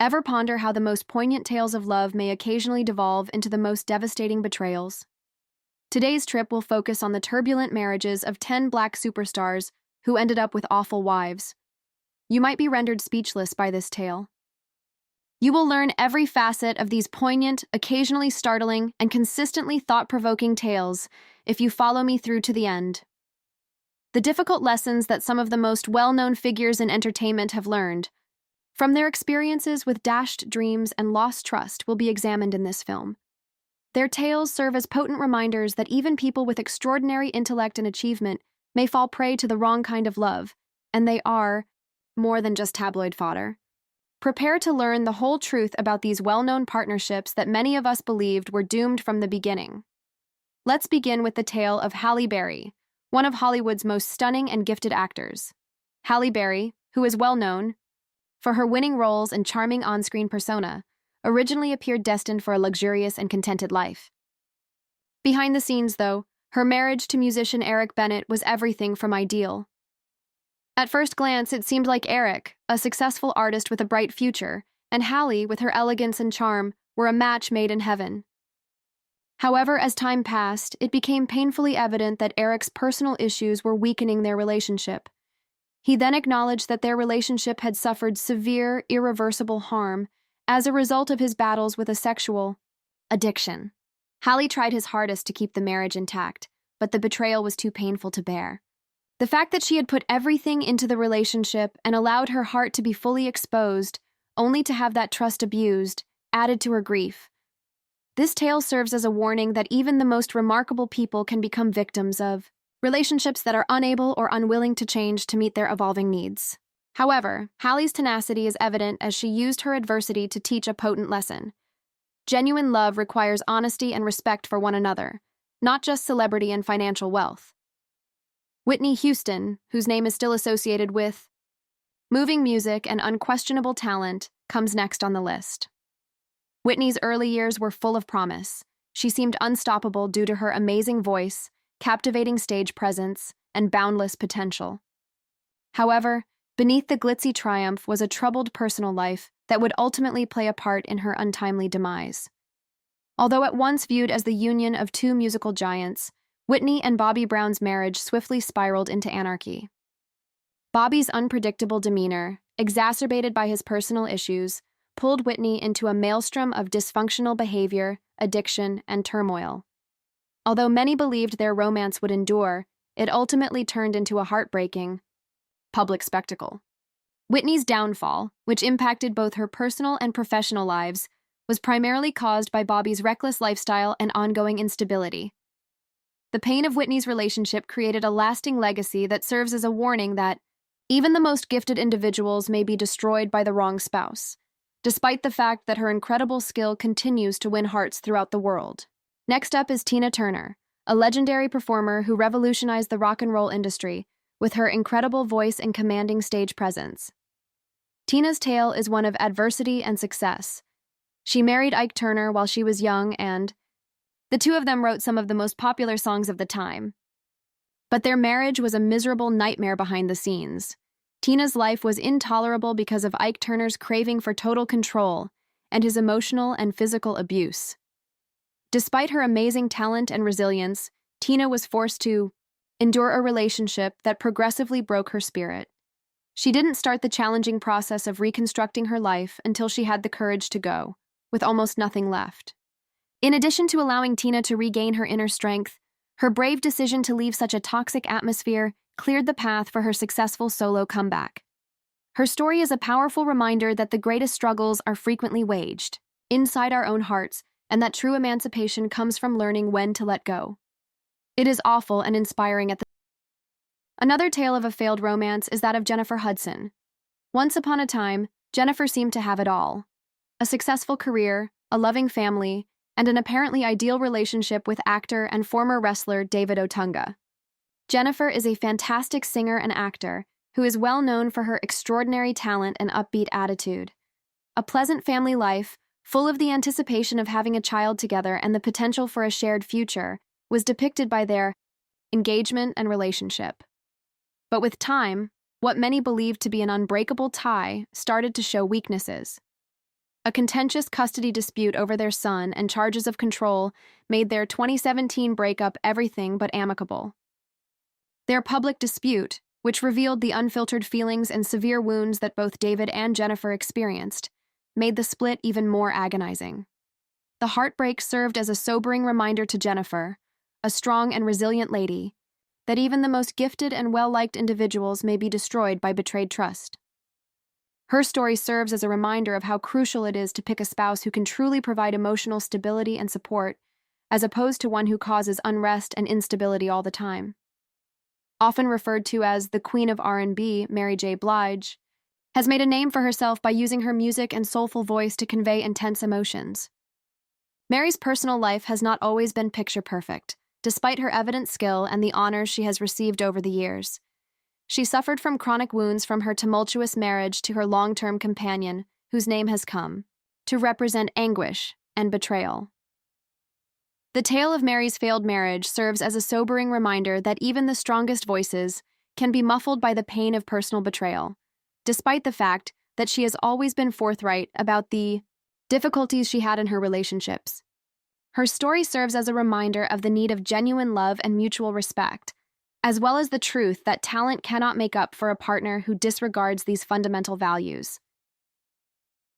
Ever ponder how the most poignant tales of love may occasionally devolve into the most devastating betrayals? Today's trip will focus on the turbulent marriages of 10 black superstars who ended up with awful wives. You might be rendered speechless by this tale. You will learn every facet of these poignant, occasionally startling, and consistently thought-provoking tales if you follow me through to the end. The difficult lessons that some of the most well-known figures in entertainment have learned from their experiences with dashed dreams and lost trust will be examined in this film. Their tales serve as potent reminders that even people with extraordinary intellect and achievement may fall prey to the wrong kind of love, and they are more than just tabloid fodder. Prepare to learn the whole truth about these well-known partnerships that many of us believed were doomed from the beginning. Let's begin with the tale of Halle Berry, one of Hollywood's most stunning and gifted actors. Halle Berry, who is well known for her winning roles and charming on-screen persona, originally appeared destined for a luxurious and contented life. Behind the scenes, though, her marriage to musician Eric Bennett was everything from ideal. At first glance, it seemed like Eric, a successful artist with a bright future, and Halle, with her elegance and charm, were a match made in heaven. However, as time passed, it became painfully evident that Eric's personal issues were weakening their relationship. He then acknowledged that their relationship had suffered severe, irreversible harm as a result of his battles with a sexual addiction. Halle tried his hardest to keep the marriage intact, but the betrayal was too painful to bear. The fact that she had put everything into the relationship and allowed her heart to be fully exposed, only to have that trust abused, added to her grief. This tale serves as a warning that even the most remarkable people can become victims of relationships that are unable or unwilling to change to meet their evolving needs. However, Halle's tenacity is evident as she used her adversity to teach a potent lesson. Genuine love requires honesty and respect for one another, not just celebrity and financial wealth. Whitney Houston, whose name is still associated with moving music and unquestionable talent, comes next on the list. Whitney's early years were full of promise. She seemed unstoppable due to her amazing voice, captivating stage presence, and boundless potential. However, beneath the glitzy triumph was a troubled personal life that would ultimately play a part in her untimely demise. Although at once viewed as the union of two musical giants, Whitney and Bobby Brown's marriage swiftly spiraled into anarchy. Bobby's unpredictable demeanor, exacerbated by his personal issues, pulled Whitney into a maelstrom of dysfunctional behavior, addiction, and turmoil. Although many believed their romance would endure, it ultimately turned into a heartbreaking public spectacle. Whitney's downfall, which impacted both her personal and professional lives, was primarily caused by Bobby's reckless lifestyle and ongoing instability. The pain of Whitney's relationship created a lasting legacy that serves as a warning that even the most gifted individuals may be destroyed by the wrong spouse, despite the fact that her incredible skill continues to win hearts throughout the world. Next up is Tina Turner, a legendary performer who revolutionized the rock and roll industry with her incredible voice and commanding stage presence. Tina's tale is one of adversity and success. She married Ike Turner while she was young, and the two of them wrote some of the most popular songs of the time. But their marriage was a miserable nightmare behind the scenes. Tina's life was intolerable because of Ike Turner's craving for total control and his emotional and physical abuse. Despite her amazing talent and resilience, Tina was forced to endure a relationship that progressively broke her spirit. She didn't start the challenging process of reconstructing her life until she had the courage to go, with almost nothing left. In addition to allowing Tina to regain her inner strength, her brave decision to leave such a toxic atmosphere cleared the path for her successful solo comeback. Her story is a powerful reminder that the greatest struggles are frequently waged inside our own hearts, and that true emancipation comes from learning when to let go. It is awful and inspiring at the Another tale of a failed romance is that of Jennifer Hudson. Once upon a time, Jennifer seemed to have it all: a successful career, a loving family, and an apparently ideal relationship with actor and former wrestler David Otunga. Jennifer is a fantastic singer and actor who is well known for her extraordinary talent and upbeat attitude. A pleasant family life, full of the anticipation of having a child together and the potential for a shared future, was depicted by their engagement and relationship. But with time, what many believed to be an unbreakable tie started to show weaknesses. A contentious custody dispute over their son and charges of control made their 2017 breakup everything but amicable. Their public dispute, which revealed the unfiltered feelings and severe wounds that both David and Jennifer experienced, made the split even more agonizing. The heartbreak served as a sobering reminder to Jennifer, a strong and resilient lady, that even the most gifted and well-liked individuals may be destroyed by betrayed trust. Her story serves as a reminder of how crucial it is to pick a spouse who can truly provide emotional stability and support, as opposed to one who causes unrest and instability all the time. Often referred to as the Queen of R&B, Mary J. Blige has made a name for herself by using her music and soulful voice to convey intense emotions. Mary's personal life has not always been picture-perfect, despite her evident skill and the honors she has received over the years. She suffered from chronic wounds from her tumultuous marriage to her long-term companion, whose name has come to represent anguish and betrayal. The tale of Mary's failed marriage serves as a sobering reminder that even the strongest voices can be muffled by the pain of personal betrayal, despite the fact that she has always been forthright about the difficulties she had in her relationships. Her story serves as a reminder of the need of genuine love and mutual respect, as well as the truth that talent cannot make up for a partner who disregards these fundamental values.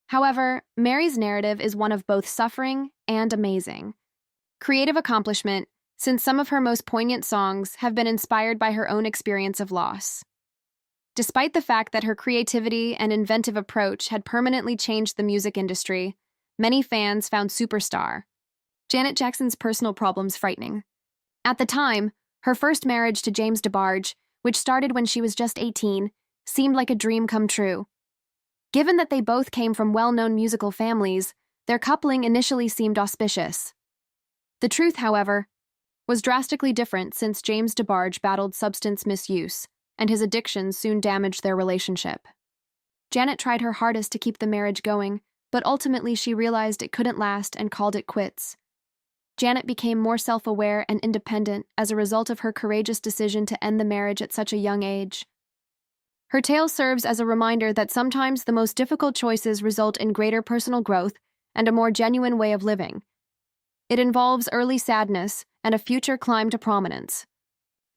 However, Mary's narrative is one of both suffering and amazing. Creative accomplishment, since some of her most poignant songs have been inspired by her own experience of loss. Despite the fact that her creativity and inventive approach had permanently changed the music industry, many fans found Superstar, Janet Jackson's personal problems, frightening. At the time, her first marriage to James DeBarge, which started when she was just 18, seemed like a dream come true. Given that they both came from well-known musical families, their coupling initially seemed auspicious. The truth, however, was drastically different since James DeBarge battled substance misuse, and his addiction soon damaged their relationship. Janet tried her hardest to keep the marriage going, but ultimately she realized it couldn't last and called it quits. Janet became more self-aware and independent as a result of her courageous decision to end the marriage at such a young age. Her tale serves as a reminder that sometimes the most difficult choices result in greater personal growth and a more genuine way of living. It involves early sadness and a future climb to prominence.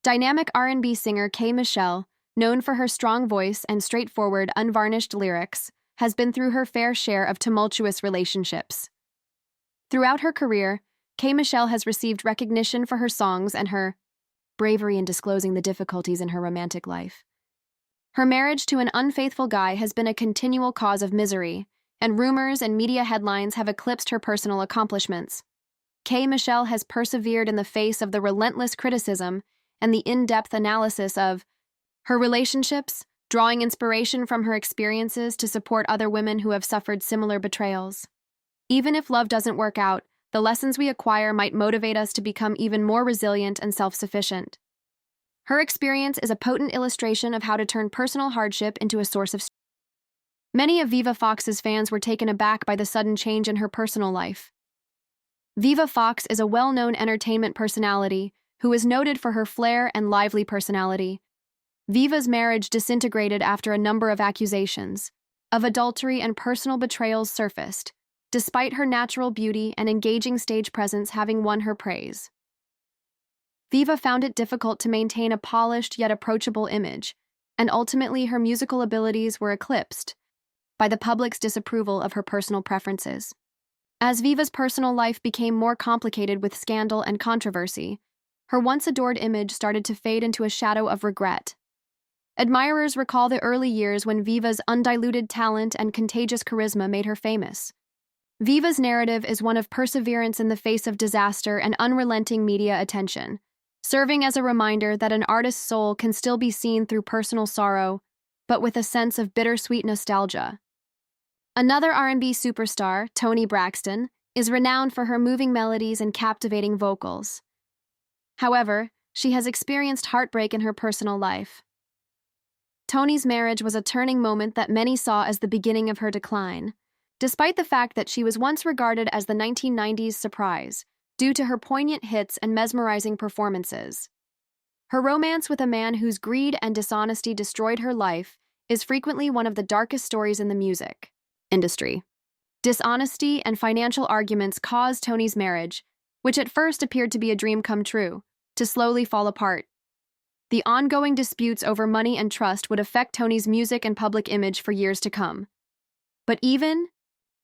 Dynamic R&B singer K. Michelle, known for her strong voice and straightforward, unvarnished lyrics, has been through her fair share of tumultuous relationships. Throughout her career, K. Michelle has received recognition for her songs and her bravery in disclosing the difficulties in her romantic life. Her marriage to an unfaithful guy has been a continual cause of misery, and rumors and media headlines have eclipsed her personal accomplishments. K. Michelle has persevered in the face of the relentless criticism and the in-depth analysis of her relationships, drawing inspiration from her experiences to support other women who have suffered similar betrayals. Even if love doesn't work out, the lessons we acquire might motivate us to become even more resilient and self-sufficient. Her experience is a potent illustration of how to turn personal hardship into a source of strength. Many of Viva Fox's fans were taken aback by the sudden change in her personal life. Viva Fox is a well-known entertainment personality who is noted for her flair and lively personality. Viva's marriage disintegrated after a number of accusations of adultery and personal betrayals surfaced, despite her natural beauty and engaging stage presence having won her praise. Viva found it difficult to maintain a polished yet approachable image, and ultimately her musical abilities were eclipsed by the public's disapproval of her personal preferences. As Viva's personal life became more complicated with scandal and controversy, her once adored image started to fade into a shadow of regret. Admirers recall the early years when Viva's undiluted talent and contagious charisma made her famous. Viva's narrative is one of perseverance in the face of disaster and unrelenting media attention, serving as a reminder that an artist's soul can still be seen through personal sorrow, but with a sense of bittersweet nostalgia. Another R&B superstar, Toni Braxton, is renowned for her moving melodies and captivating vocals. However, she has experienced heartbreak in her personal life. Toni's marriage was a turning moment that many saw as the beginning of her decline. Despite the fact that she was once regarded as the 1990s surprise, due to her poignant hits and mesmerizing performances. Her romance with a man whose greed and dishonesty destroyed her life is frequently one of the darkest stories in the music industry. Dishonesty and financial arguments caused Tony's marriage, which at first appeared to be a dream come true, to slowly fall apart. The ongoing disputes over money and trust would affect Tony's music and public image for years to come. But even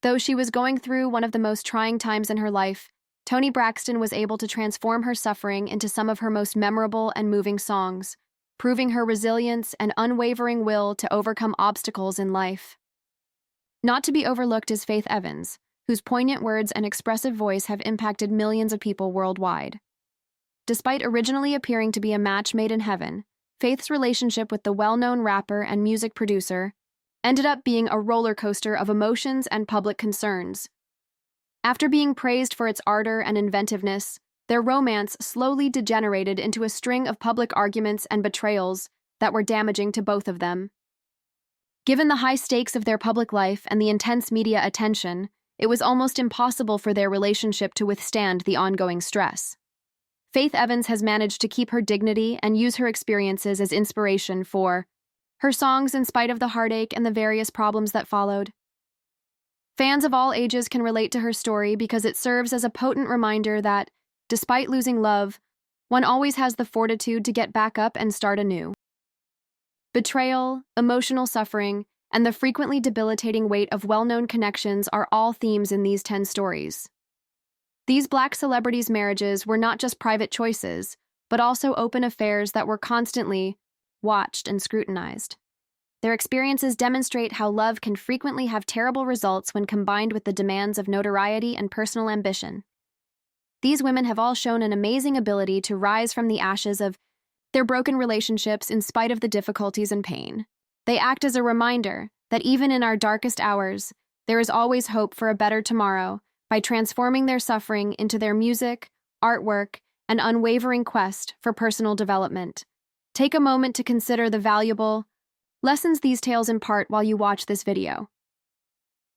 though she was going through one of the most trying times in her life, Toni Braxton was able to transform her suffering into some of her most memorable and moving songs, proving her resilience and unwavering will to overcome obstacles in life. Not to be overlooked is Faith Evans, whose poignant words and expressive voice have impacted millions of people worldwide. Despite originally appearing to be a match made in heaven, Faith's relationship with the well-known rapper and music producer ended up being a roller coaster of emotions and public concerns. After being praised for its ardor and inventiveness, their romance slowly degenerated into a string of public arguments and betrayals that were damaging to both of them. Given the high stakes of their public life and the intense media attention, it was almost impossible for their relationship to withstand the ongoing stress. Faith Evans has managed to keep her dignity and use her experiences as inspiration for her songs in spite of the heartache and the various problems that followed. Fans of all ages can relate to her story because it serves as a potent reminder that, despite losing love, one always has the fortitude to get back up and start anew. Betrayal, emotional suffering, and the frequently debilitating weight of well-known connections are all themes in these 10 stories. These Black celebrities' marriages were not just private choices, but also open affairs that were constantly watched and scrutinized. Their experiences demonstrate how love can frequently have terrible results when combined with the demands of notoriety and personal ambition. These women have all shown an amazing ability to rise from the ashes of their broken relationships in spite of the difficulties and pain. They act as a reminder that even in our darkest hours, there is always hope for a better tomorrow by transforming their suffering into their music, artwork, and unwavering quest for personal development. Take a moment to consider the valuable lessons these tales impart while you watch this video.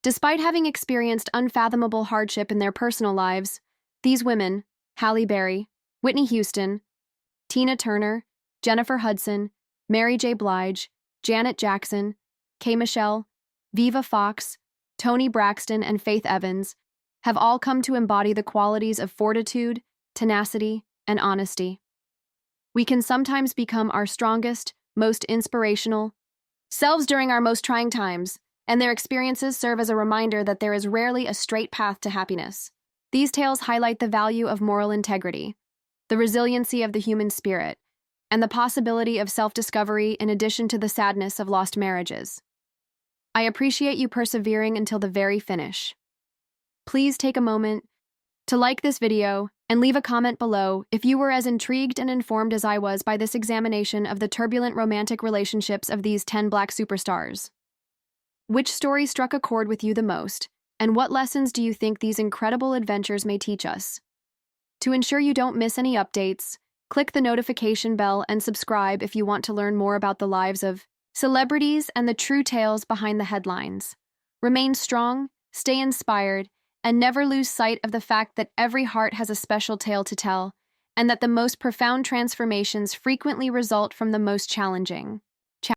Despite having experienced unfathomable hardship in their personal lives, these women, Halle Berry, Whitney Houston, Tina Turner, Jennifer Hudson, Mary J. Blige, Janet Jackson, K. Michelle, Viva Fox, Toni Braxton, and Faith Evans, have all come to embody the qualities of fortitude, tenacity, and honesty. We can sometimes become our strongest, most inspirational selves during our most trying times, and their experiences serve as a reminder that there is rarely a straight path to happiness. These tales highlight the value of moral integrity, the resiliency of the human spirit, and the possibility of self-discovery in addition to the sadness of lost marriages. I appreciate you persevering until the very finish. Please take a moment to like this video and leave a comment below if you were as intrigued and informed as I was by this examination of the turbulent romantic relationships of these 10 Black superstars. Which story struck a chord with you the most, and what lessons do you think these incredible adventures may teach us? To ensure you don't miss any updates, click the notification bell and subscribe if you want to learn more about the lives of celebrities and the true tales behind the headlines. Remain strong, stay inspired, and never lose sight of the fact that every heart has a special tale to tell, and that the most profound transformations frequently result from the most challenging.